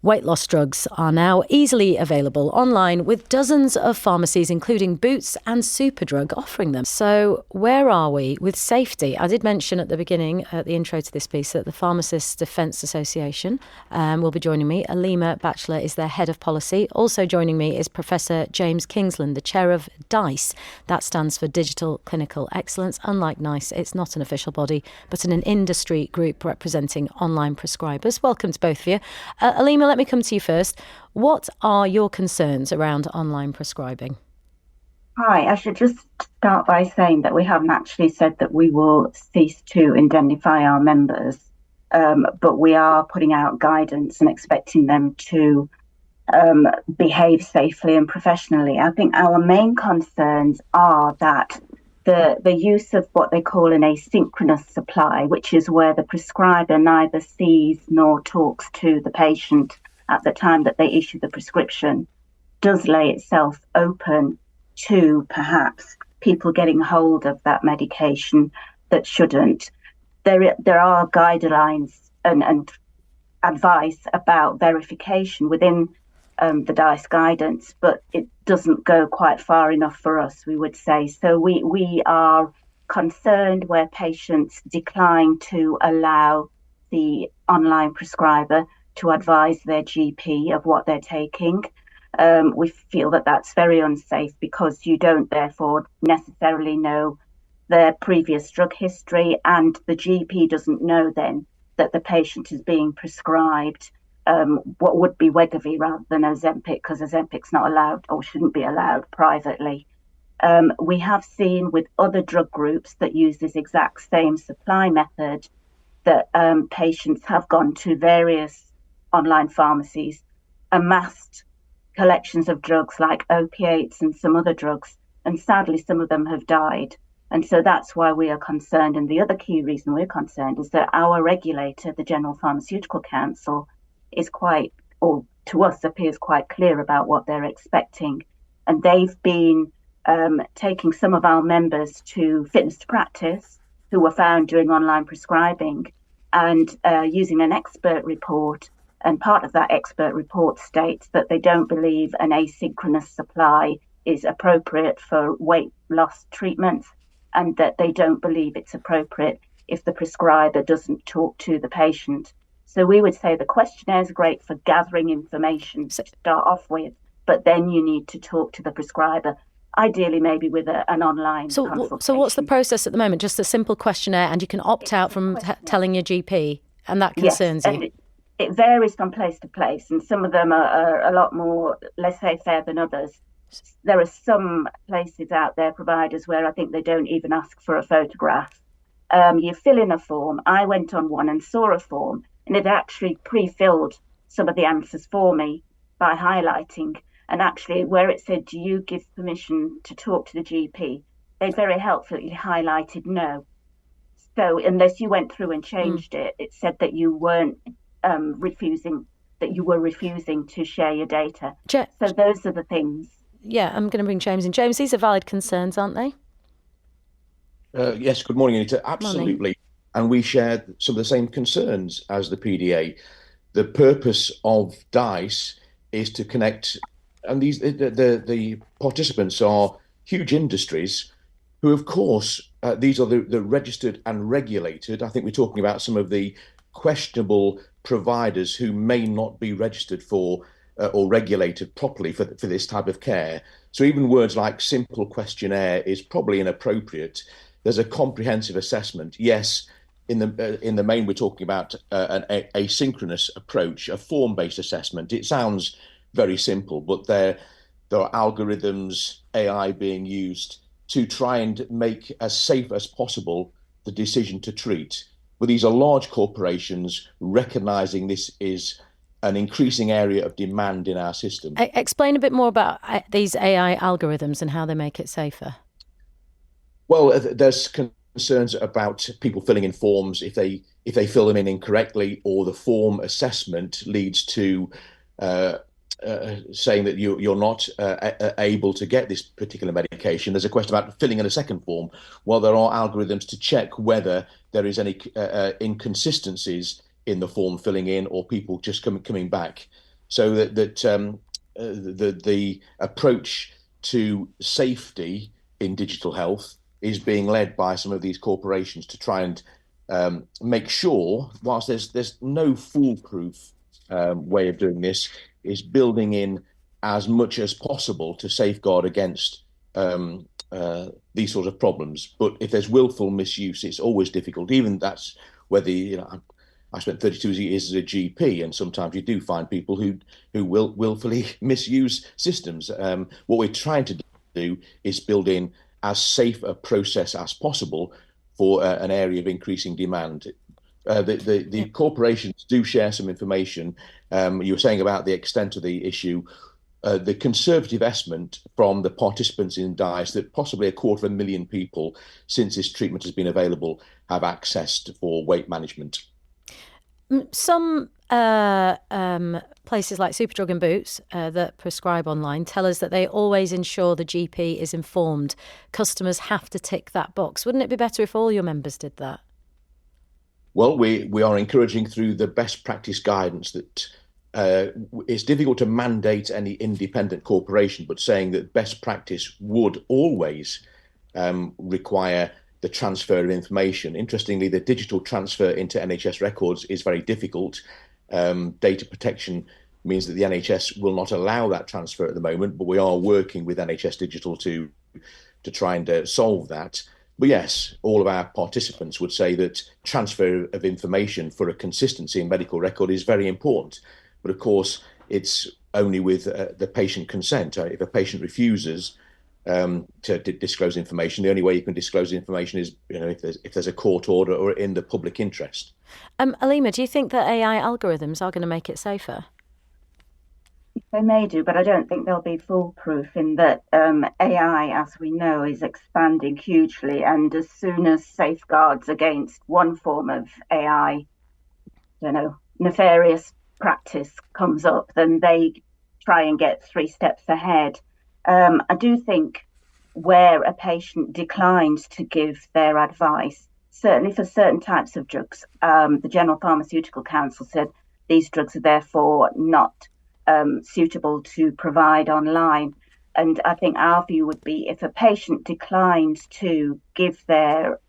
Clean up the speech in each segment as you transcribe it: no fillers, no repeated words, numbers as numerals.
Weight loss drugs are now easily available online with dozens of pharmacies, including Boots and Superdrug, offering them. So where are we with safety? I did mention at the beginning, at the intro to this piece, that the Pharmacists Defence Association will be joining me. Alima Batchelor is their Head of Policy. Also joining me is Professor James Kingsland, the Chair of DICE. That stands for Digital Clinical Excellence. Unlike NICE, it's not an official body, but an industry group representing online prescribers. Welcome to both of you. Alima, let me come to you first. What are your concerns around online prescribing? Hi, I should just start by saying that we haven't actually said that we will cease to indemnify our members, but we are putting out guidance and expecting them to behave safely and professionally. I think our main concerns are that the use of what they call an asynchronous supply, which is where the prescriber neither sees nor talks to the patient at the time that they issue the prescription, does lay itself open to perhaps people getting hold of that medication that shouldn't. There are guidelines and advice about verification within the DICE guidance, but it doesn't go quite far enough for us, we would say. So we are concerned where patients decline to allow the online prescriber to advise their GP of what they're taking. We feel that that's very unsafe because you don't therefore necessarily know their previous drug history, and the GP doesn't know then that the patient is being prescribed what would be Wegovy rather than Ozempic, because Ozempic's not allowed or shouldn't be allowed privately. We have seen with other drug groups that use this exact same supply method that patients have gone to various online pharmacies, amassed collections of drugs like opiates and some other drugs, and sadly some of them have died. And so that's why we are concerned. And the other key reason we're concerned is that our regulator, the General Pharmaceutical Council, is quite, or to us appears quite clear about what they're expecting. And they've been taking some of our members to fitness to practice who were found doing online prescribing and using an expert report. And part of that expert report states that they don't believe an asynchronous supply is appropriate for weight loss treatments, and that they don't believe it's appropriate if the prescriber doesn't talk to the patient. So we would say the questionnaire is great for gathering information to start off with, but then you need to talk to the prescriber, ideally maybe with an online consultation. So what's the process at the moment? Just a simple questionnaire, and you can opt out from telling your GP, and that concerns you? It varies from place to place, and some of them are a lot more laissez-faire than others. There are some places out there, providers, where I think they don't even ask for a photograph. You fill in a form. I went on one and saw a form, and it actually pre-filled some of the answers for me by highlighting. And actually, where it said, do you give permission to talk to the GP? They very helpfully highlighted no. So unless you went through and changed it, it said that you weren't refusing to share your data. So those are the things. Yeah, I'm going to bring James in. James, these are valid concerns, aren't they? Yes, good morning, Anita. Absolutely. Morning. And we share some of the same concerns as the PDA. The purpose of DICE is to connect, and the participants are huge industries who, of course, these are the registered and regulated. I think we're talking about some of the questionable providers who may not be registered for or regulated properly for this type of care. So even words like simple questionnaire is probably inappropriate. There's a comprehensive assessment. Yes, in the main, we're talking about an asynchronous approach, a form-based assessment. It sounds very simple, but there are algorithms, AI being used to try and make as safe as possible the decision to treat. But these are large corporations recognizing this is an increasing area of demand in our system. Explain a bit more about these AI algorithms and how they make it safer. Well, there's concerns about people filling in forms if they fill them in incorrectly, or the form assessment leads to saying that you're not able to get this particular medication. There's a question about filling in a second form. Well, there are algorithms to check whether there is any inconsistencies in the form filling in, or people just coming back. so the approach to safety in digital health is being led by some of these corporations to try and make sure, whilst there's no foolproof way of doing this, is building in as much as possible to safeguard against these sorts of problems. But if there's willful misuse, it's always difficult. Even that's whether, I spent 32 years as a GP, and sometimes you do find people who will willfully misuse systems. What we're trying to do is build in as safe a process as possible for an area of increasing demand. The corporations do share some information. You were saying about the extent of the issue. The conservative estimate from the participants in DICE that possibly 250,000 people, since this treatment has been available, have accessed for weight management. Some places like Superdrug and Boots that prescribe online tell us that they always ensure the GP is informed. Customers have to tick that box. Wouldn't it be better if all your members did that? Well, we are encouraging through the best practice guidance that it's difficult to mandate any independent corporation, but saying that best practice would always require the transfer of information. Interestingly, the digital transfer into NHS records is very difficult. Data protection means that the NHS will not allow that transfer at the moment, but we are working with NHS Digital to try and solve that. But yes, all of our participants would say that transfer of information for a consistency in medical record is very important. But of course, it's only with the patient consent. If a patient refuses to disclose information, the only way you can disclose information is, if there's a court order or in the public interest. Alima, do you think that AI algorithms are going to make it safer? They may do, but I don't think they'll be foolproof in that AI, as we know, is expanding hugely. And as soon as safeguards against one form of AI, nefarious practice comes up, then they try and get 3 steps ahead. I do think where a patient declines to give their advice, certainly for certain types of drugs, the General Pharmaceutical Council said these drugs are therefore not suitable to provide online. And I think our view would be if a patient declines to give their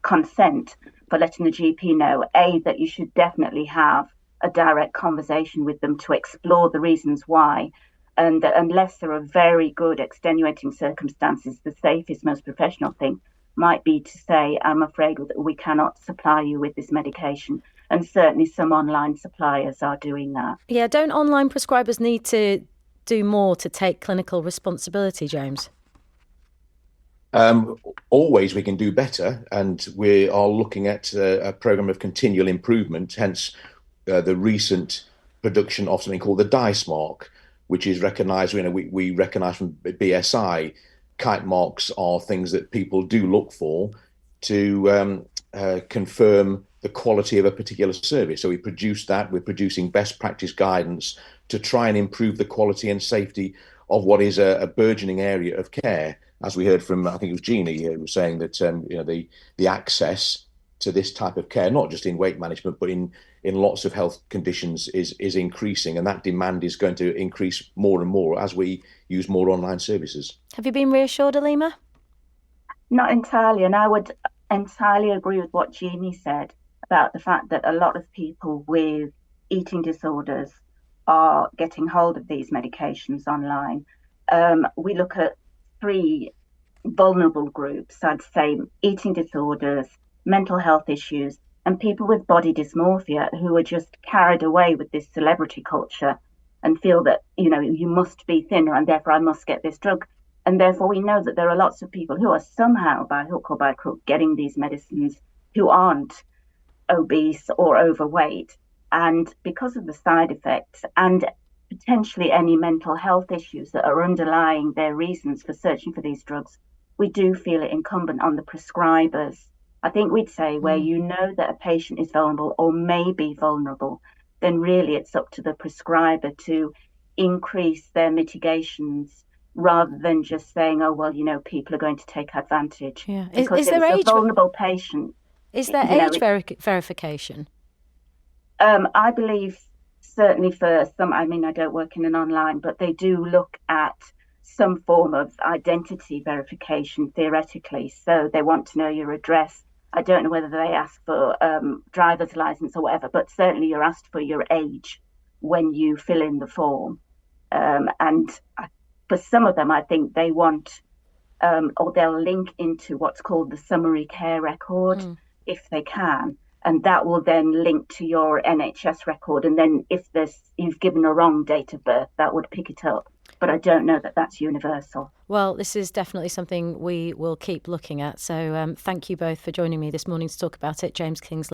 consent for letting the GP know, that you should definitely have a direct conversation with them to explore the reasons why. And unless there are very good extenuating circumstances, the safest, most professional thing might be to say, I'm afraid that we cannot supply you with this medication. And certainly some online suppliers are doing that. Yeah, don't online prescribers need to do more to take clinical responsibility, James? Always we can do better, and we are looking at a programme of continual improvement, hence the recent production of something called the DICE mark, which is recognised. We recognise from BSI, kite marks are things that people do look for to confirm the quality of a particular service. So we produce that. We're producing best practice guidance to try and improve the quality and safety of what is a burgeoning area of care. As we heard from, I think it was Jeannie, who was saying that the access to this type of care, not just in weight management, but in lots of health conditions, is increasing, and that demand is going to increase more and more as we use more online services. Have you been reassured, Alima? Not entirely, and I would entirely agree with what Jeannie said about the fact that a lot of people with eating disorders are getting hold of these medications online. We look at 3 vulnerable groups, I'd say: eating disorders, mental health issues, and people with body dysmorphia who are just carried away with this celebrity culture and feel that, you must be thinner and therefore I must get this drug. And therefore we know that there are lots of people who are somehow, by hook or by crook, getting these medicines who aren't obese or overweight. And because of the side effects and potentially any mental health issues that are underlying their reasons for searching for these drugs, we do feel it incumbent on the prescribers. I think we'd say where you know that a patient is vulnerable or may be vulnerable, then really it's up to the prescriber to increase their mitigations rather than just saying, people are going to take advantage. Yeah. Because is there a vulnerable patient. Is there age verification? I believe certainly for some, I mean, I don't work in an online, but they do look at some form of identity verification theoretically. So they want to know your address. I don't know whether they ask for driver's license or whatever, but certainly you're asked for your age when you fill in the form. And for some of them, I think they want, or they'll link into what's called the summary care record if they can. And that will then link to your NHS record. And then if you've given a wrong date of birth, that would pick it up. But I don't know that that's universal. Well, this is definitely something we will keep looking at. So thank you both for joining me this morning to talk about it. James Kingsley.